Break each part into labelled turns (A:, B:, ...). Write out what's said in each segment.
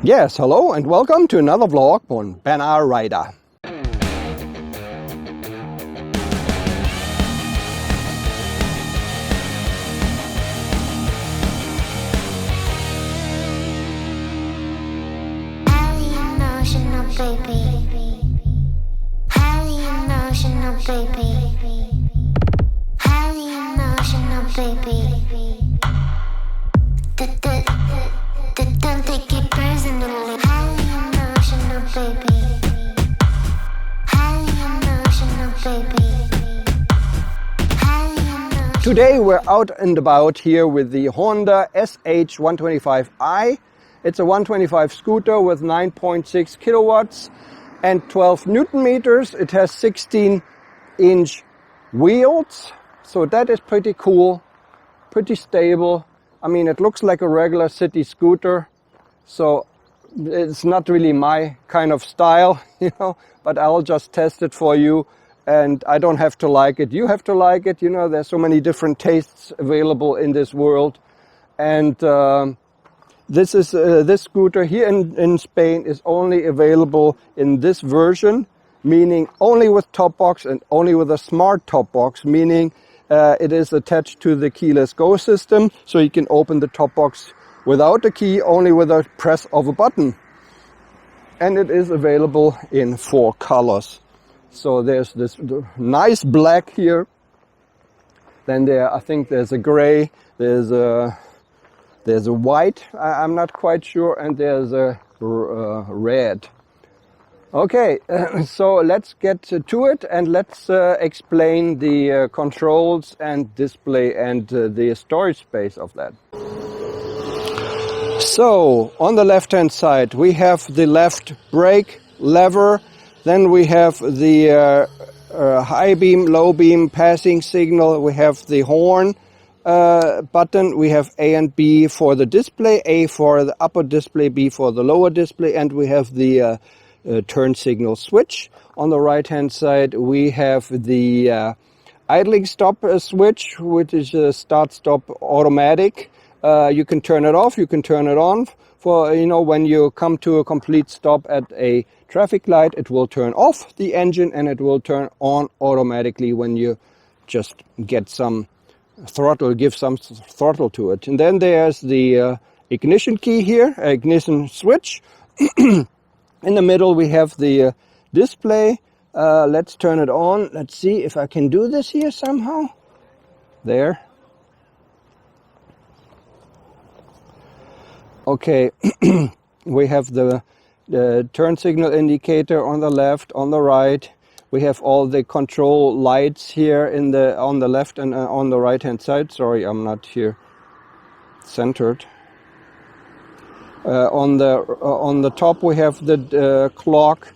A: Yes, hello and welcome to another vlog on Banner Rider. Today we're out and about here with the Honda SH125i. It's a 125 scooter with 9.6 kilowatts and 12 Newton meters. It has 16-inch wheels, so that is pretty cool, pretty stable. I mean, it looks like a regular city scooter, so it's not really my kind of style, you know, but I'll just test it for you. And I don't have to like it. You have to like it. You know, there's so many different tastes available in this world. And this scooter here in Spain is only available in this version, meaning only with top box and only with a smart top box, meaning it is attached to the keyless go system. So you can open the top box without a key, only with a press of a button. And it is available in 4 colors. So there's this nice black here, then I think there's a gray, there's a white, I'm not quite sure, and there's a red. Okay, so let's get to it and let's explain the controls and display and the storage space of that. So on the left hand side we have the left brake lever. Then we have the high beam, low beam, passing signal. We have the horn button. We have A and B for the display, A for the upper display, B for the lower display. And we have the turn signal switch. On the right hand side, we have the idling stop switch, which is a start-stop automatic. You can turn it off, you can turn it on. For, you know, when you come to a complete stop at a traffic light, it will turn off the engine and it will turn on automatically when you just get some throttle, give some throttle to it. And then there's the ignition key here, ignition switch. In the middle we have the display. Let's turn it on. Let's see if I can do this here somehow. There. Okay, we have the turn signal indicator on the left, on the right. We have all the control lights here on the left and on the right hand side. Sorry, I'm not here centered. On the top we have the clock.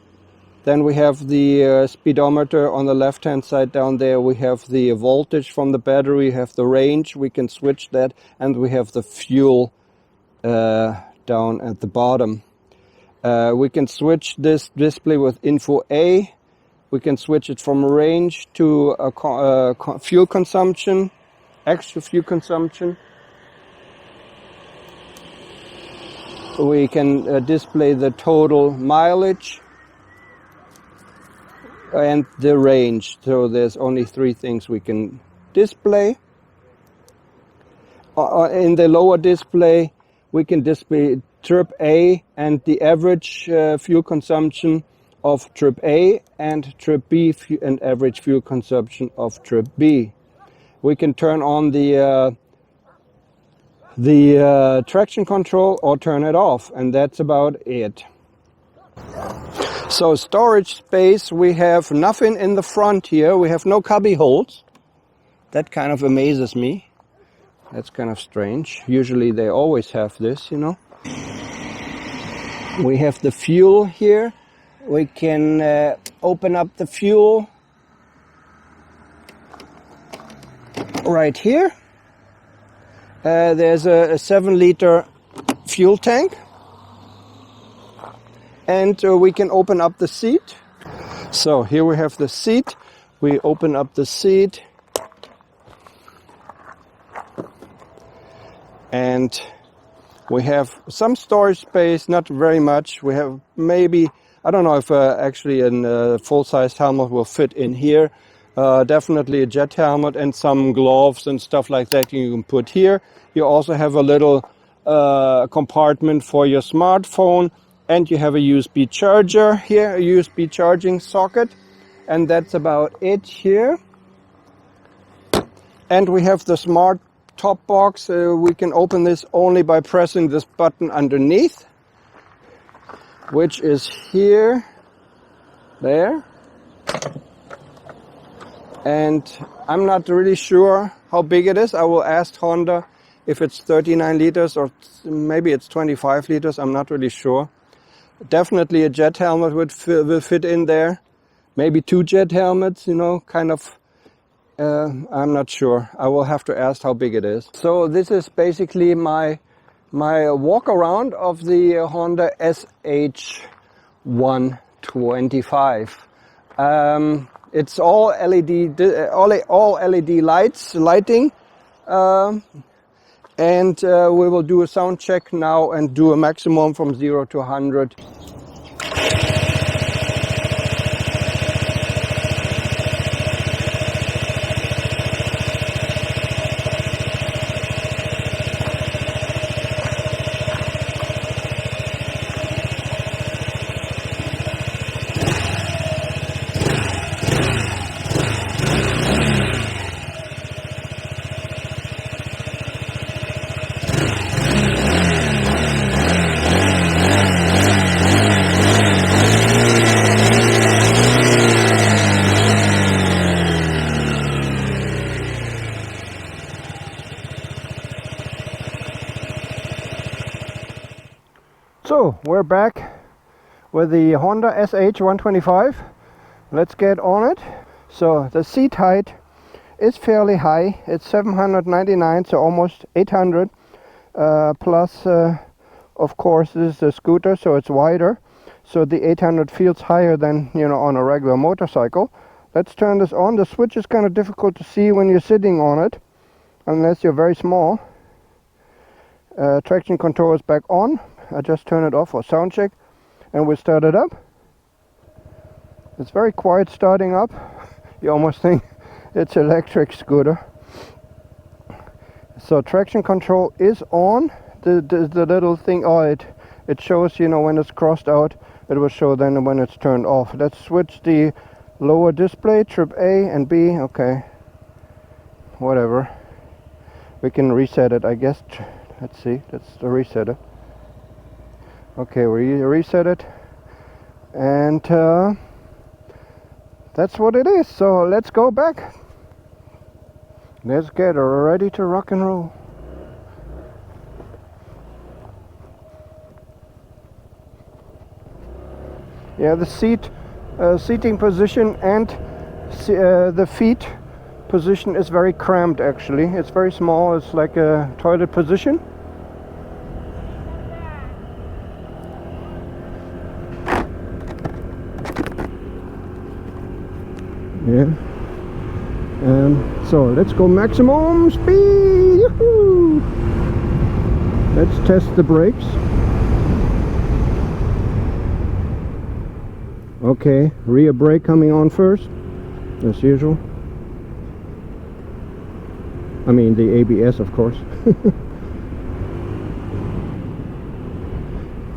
A: Then we have the speedometer on the left hand side. Down there we have the voltage from the battery. We have the range. We can switch that, and we have the fuel down at the bottom. We can switch this display with info A. We can switch it from range to fuel consumption, extra fuel consumption. We can display the total mileage and the range. So there's only 3 things we can display. In the lower display, we can display trip A and the average fuel consumption of trip A and trip B and average fuel consumption of trip B. We can turn on the traction control or turn it off, and that's about it. So storage space, we have nothing in the front here. We have no cubby holes. That kind of amazes me. That's kind of strange. Usually they always have this, you know. We have the fuel here. We can open up the fuel right here. There's a 7-liter fuel tank. And we can open up the seat. So here we have the seat. We open up the seat. And We have some storage space, not very much. We have maybe, I don't know if actually a full-size helmet will fit in here. Definitely a jet helmet and some gloves and stuff like that you can put here. You also have a little compartment for your smartphone, and you have a USB charger here, a USB charging socket, and that's about it here. And we have the smart top box. We can open this only by pressing this button underneath, which is here, there. And I'm not really sure how big it is. I will ask Honda if it's 39 liters or maybe it's 25 liters. I'm not really sure. Definitely a jet helmet will fit in there. Maybe 2 jet helmets, you know, kind of. I'm not sure. I will have to ask how big it is. So this is basically my walk around of the Honda SH125. It's all LED lighting, and we will do a sound check now and do a maximum from 0 to 100. So we're back with the Honda SH125. Let's get on it. So the seat height is fairly high. It's 799, so almost 800. Plus, of course, this is a scooter, so it's wider. So the 800 feels higher than, you know, on a regular motorcycle. Let's turn this on. The switch is kind of difficult to see when you're sitting on it, unless you're very small. Traction control is back on. I just turn it off for sound check, and we start it up. It's very quiet starting up. You almost think it's an electric scooter. So traction control is on. The little thing, it shows, you know, when it's crossed out. It will show then when it's turned off. Let's switch the lower display, trip A and B. Okay, whatever. We can reset it, I guess. Let's see. Let's reset it. Okay, we reset it, and that's what it is. So let's go back. Let's get ready to rock and roll. Yeah, the seating position and the feet position is very cramped actually. It's very small. It's like a toilet position. Yeah. So let's go maximum speed. Yahoo! Let's test the brakes. Okay, rear brake coming on first, as usual. I mean the ABS, of course.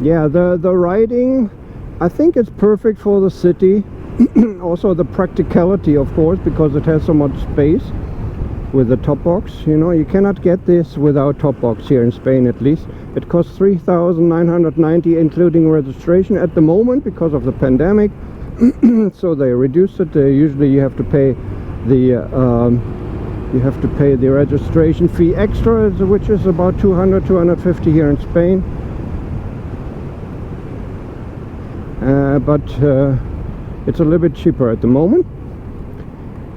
A: Yeah, the riding, I think it's perfect for the city. Also the practicality, of course, because it has so much space with the top box. You know, you cannot get this without top box here in Spain, at least. It costs 3,990 including registration at the moment because of the pandemic. So they reduced it. Usually you have to pay the registration fee extra, which is about 250 here in Spain. But it's a little bit cheaper at the moment.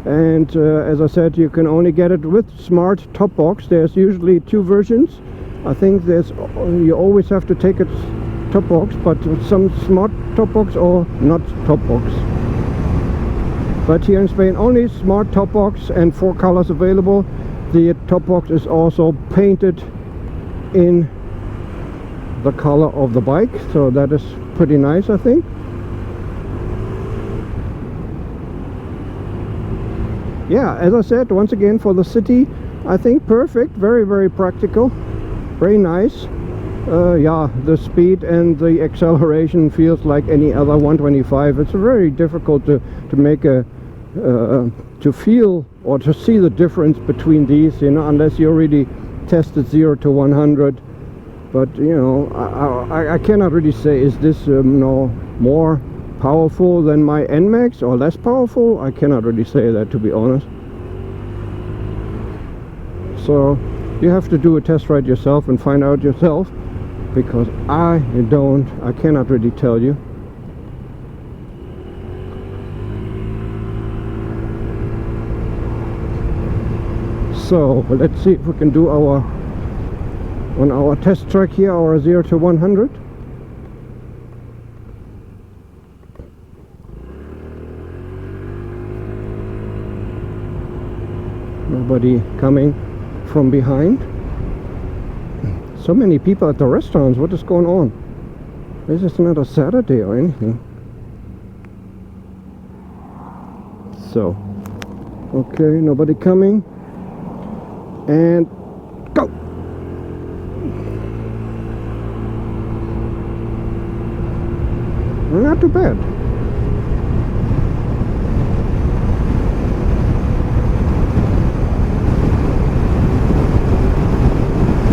A: And as I said, you can only get it with smart top box. There's usually 2 versions. I think you always have to take it top box, but some smart top box or not top box. But here in Spain only smart top box and 4 colors available. The top box is also painted in the color of the bike, so that is pretty nice, I think. Yeah, as I said, once again, for the city, I think perfect, very, very practical, very nice. Yeah, the speed and the acceleration feels like any other 125. It's very difficult to make a to feel or to see the difference between these, you know, unless you already tested 0 to 100. But you know, I cannot really say, is this no more powerful than my NMAX or less powerful? I cannot really say that, to be honest. So you have to do a test ride yourself and find out yourself, because I cannot really tell you. So let's see if we can do on our test track here, our 0 to 100. Nobody coming from behind. So many people at the restaurants. What is going on? This is not a Saturday or anything. So, okay, nobody coming. And go! Not too bad.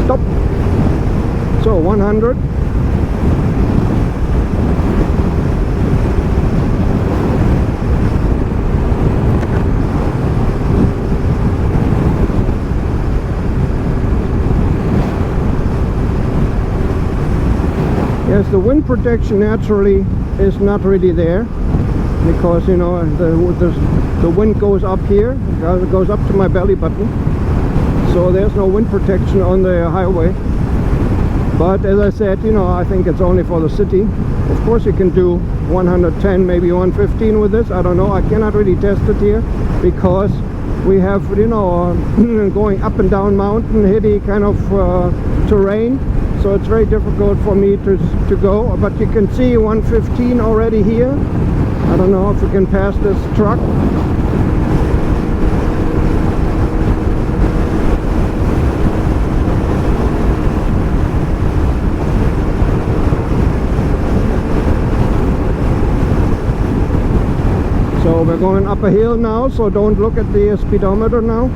A: Stop. So 100. Yes, the wind protection naturally is not really there, because you know the wind goes up here, it goes up to my belly button, so there's no wind protection on the highway. But as I said, you know, I think it's only for the city. Of course you can do 110, maybe 115 with this, I don't know, I cannot really test it here, because we have, you know, going up and down mountain, hilly kind of terrain. So it's very difficult for me to go, but you can see 115 already here. I don't know if we can pass this truck. So we're going up a hill now, so don't look at the speedometer now.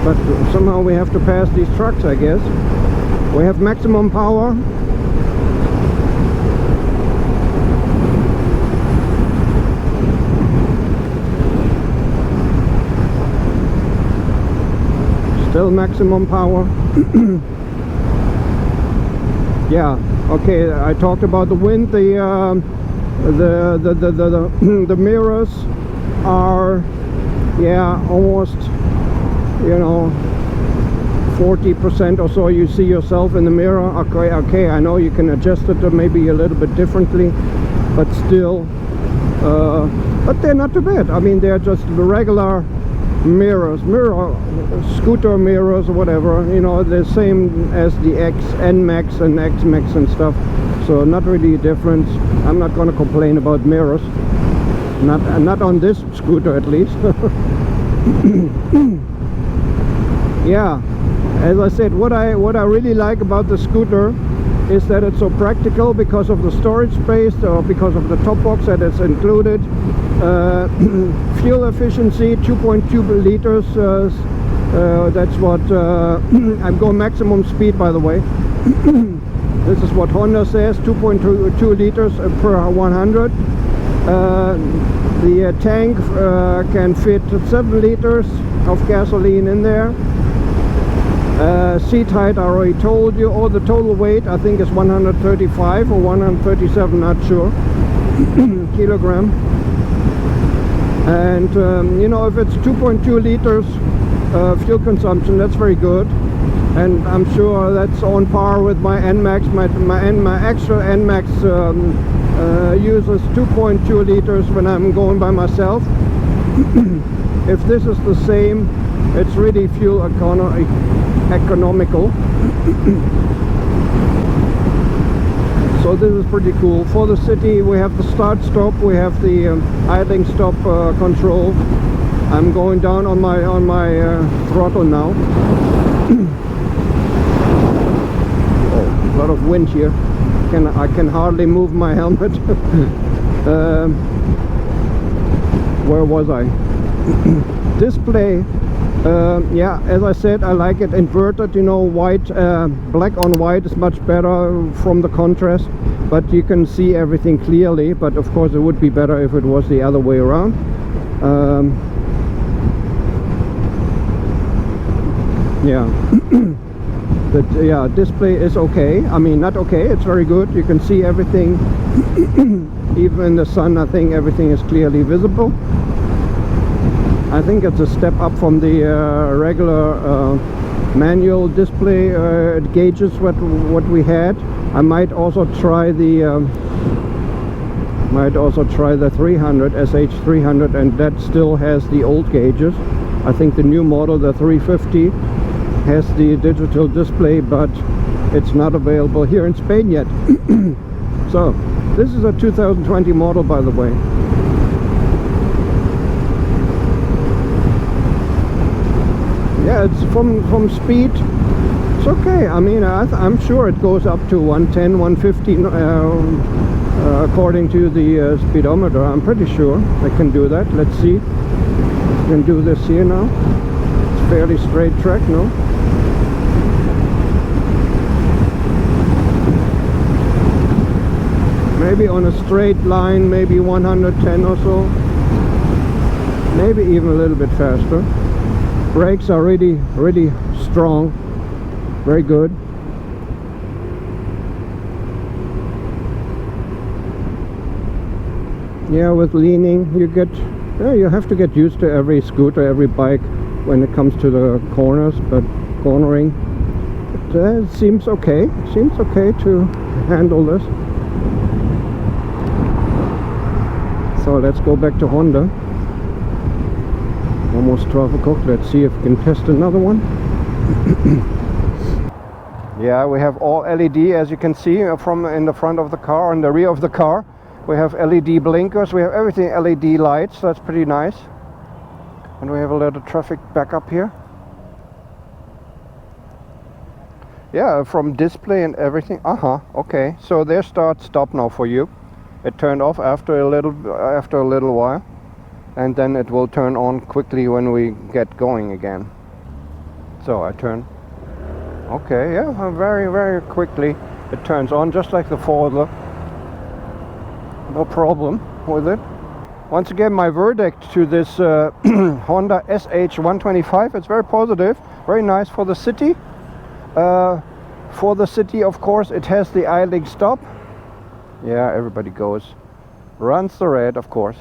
A: But somehow we have to pass these trucks, I guess. We have maximum power. Still maximum power. Yeah, okay, I talked about the wind. The mirrors are, yeah, almost, you know, 40% or so you see yourself in the mirror. Okay, I know you can adjust it maybe a little bit differently, but still, but they're not too bad. I mean, they're just the regular mirrors, scooter mirrors or whatever, you know, the same as the NMAX and XMAX and stuff, so not really a difference. I'm not going to complain about mirrors, not on this scooter at least. Yeah, as I said, what I really like about the scooter is that it's so practical because of the storage space, or because of the top box that is included. Fuel efficiency 2.2 liters. That's what I'm going maximum speed, by the way. This is what Honda says, 2.2 liters per 100. The tank can fit 7 liters of gasoline in there. Seat height I already told you. Or the total weight I think is 135 or 137, not sure, kilogram. And you know, if it's 2.2 liters fuel consumption, that's very good. And I'm sure that's on par with my NMAX. My actual NMAX uses 2.2 liters when I'm going by myself. If this is the same It's really fuel economical. So this is pretty cool. For the city, we have the start stop, we have the idling stop control. I'm going down on my throttle now. Oh, a lot of wind here. I can hardly move my helmet. Where was I? Display. Yeah, as I said, I like it inverted. You know, white, black on white is much better from the contrast, but you can see everything clearly. But of course, it would be better if it was the other way around. Yeah. But yeah, display is okay. I mean, not okay, it's very good. You can see everything. Even in the sun, I think everything is clearly visible. I think it's a step up from the regular manual display gauges what we had. I might also try the 300 SH300, and that still has the old gauges. I think the new model, the 350, has the digital display, but it's not available here in Spain yet. So this is a 2020 model, by the way. Yeah, it's from speed, it's okay. I mean, I'm sure it goes up to 110, 150 according to the speedometer. I'm pretty sure I can do that. Let's see. I can do this here now. It's fairly straight track, no? Maybe on a straight line, maybe 110 or so. Maybe even a little bit faster. Brakes are really strong, very good. Yeah, with leaning you have to get used to every scooter, every bike when it comes to the corners, but cornering, it seems okay. Seems okay to handle this. So let's go back to Honda. Almost 12 o'clock. Let's see if we can test another one. Yeah, we have all LED, as you can see from in the front of the car, and the rear of the car. We have LED blinkers, we have everything LED lights. That's pretty nice. And we have a little traffic backup here. Yeah, from display and everything. Okay, so there's start stop now for you. It turned off after a little while, and then it will turn on quickly when we get going again. So I turn. Okay, yeah, very quickly it turns on, just like the Forza. No problem with it. Once again, my verdict to this Honda SH125, it's very positive, very nice for the city. For the city, of course, it has the idling stop. Yeah, everybody runs the red, of course.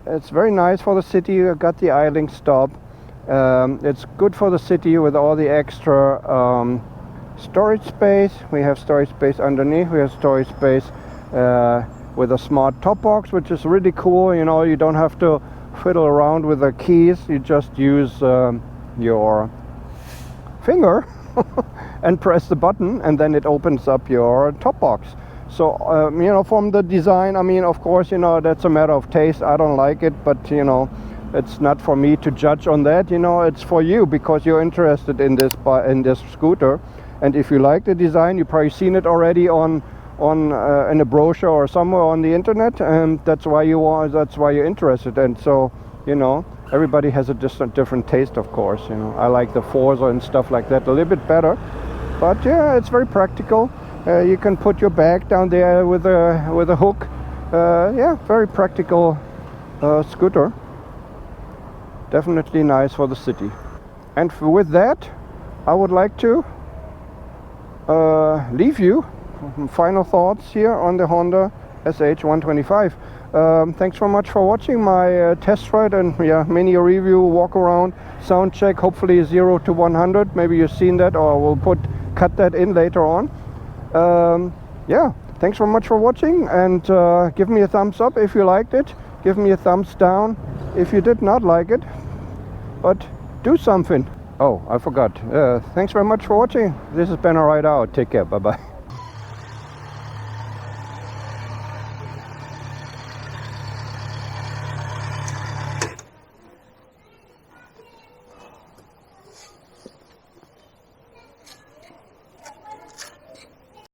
A: It's very nice for the city. You got the idling stop. It's good for the city with all the extra storage space. We have storage space underneath. We have storage space with a smart top box, which is really cool. You know, you don't have to fiddle around with the keys. You just use your finger and press the button, and then it opens up your top box. So you know, from the design, I mean, of course, you know, that's a matter of taste. I don't like it, but you know, it's not for me to judge on that. You know, it's for you because you're interested in this scooter, and if you like the design, you've probably seen it already in a brochure or somewhere on the internet, and that's why you're interested. And so, you know, everybody has a different taste, of course. You know, I like the Forza and stuff like that a little bit better, but yeah, it's very practical. You can put your bag down there with a hook. Yeah, very practical scooter. Definitely nice for the city. And with that, I would like to leave you final thoughts here on the Honda SH125. Thanks so much for watching my test ride and mini review, walk around, sound check. Hopefully 0 to 100. Maybe you've seen that, or we'll cut that in later on. Yeah, thanks so much for watching, and give me a thumbs up if you liked it. Give me a thumbs down if you did not like it. But do something. Oh, I forgot. Thanks very much for watching. This has been a ride out. Take care. Bye bye.